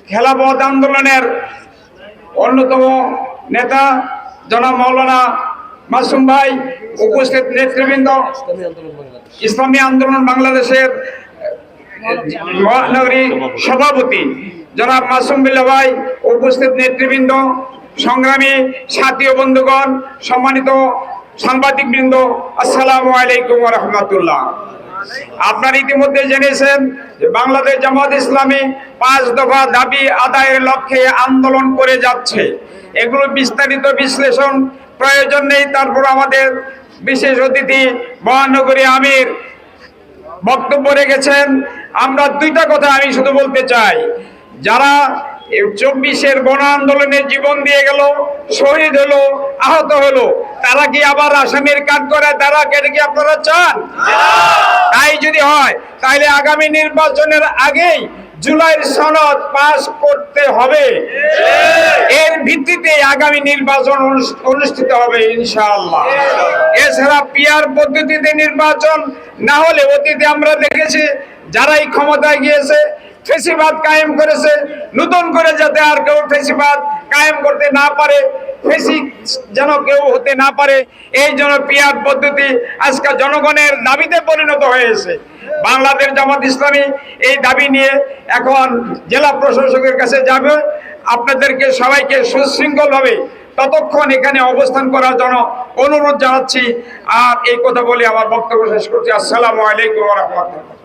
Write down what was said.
খেলাফত আন্দোলনের অন্যতম নেতা জনাব মাওলানা মাসুম ভাই, উপস্থিত নেতৃবৃন্দ, ইসলামী আন্দোলন বাংলাদেশের মহানগরী সভাপতি জনাব মাসুম বিল্লাহ ভাই, উপস্থিত নেতৃবৃন্দ, সংগ্রামী সাথী ও বন্ধুগণ, সম্মানিত সাংবাদিকবৃন্দ, আসসালামু আলাইকুম ওয়া রাহমাতুল্লাহ। আপনারা ইতিমধ্যে জেনেছেন যে বাংলাদেশ জামাত ইসলামী 5 দফা দাবি আদায়ের লক্ষ্যে আন্দোলন করে যাচ্ছে। এগুলো বিস্তারিত বিশ্লেষণ প্রয়োজন নেই। তারপর আমাদের বিশেষ অতিথি মহানগরী আমির বক্তব্য রেখেছেন। আমরা দুইটা কথা আমি শুধু বলতে চাই, যারা 24-এর গণ আন্দোলনে জীবন দিয়ে গেল, শহীদ হলো, আহত হলো, তারা কি আবার আসামির কাঠ করে তারা কেটে কি আপনারা চান? তাই যদি হয় তাহলে আগামী নির্বাচনের আগেই জুলাইয়ের সনদ পাস করতে হবে। এর ভিত্তিতে আগামী নির্বাচন অনুষ্ঠিত হবে ইনশাআল্লাহ। এছাড়া পিআর পদ্ধতিতে নির্বাচন না হলে অতীতে আমরা দেখেছি যারাই ক্ষমতায় গিয়েছে ফেসিবাদ কায়েম করেছে, নতুন করে যাতে আর কেউ ফেসিবাদ কায়েম করতে না পারে, ফেসিক যেন কেউ হতে না পারে, এই জন্য পিআর পদ্ধতি আজকে জনগণের দাবিতে পরিণত হয়েছে। বাংলাদেশ জামাত ইসলামী এই দাবি নিয়ে এখন জেলা প্রশাসকের কাছে যাবে। আপনাদেরকে সবাইকে সুশৃঙ্খলভাবে ততক্ষণ এখানে অবস্থান করার জন্য অনুরোধ জানাচ্ছি। আর এই কথা বলে আমার বক্তব্য শেষ করছি। আসসালামু আলাইকুম ওয়া রাহমাতুল্লাহ।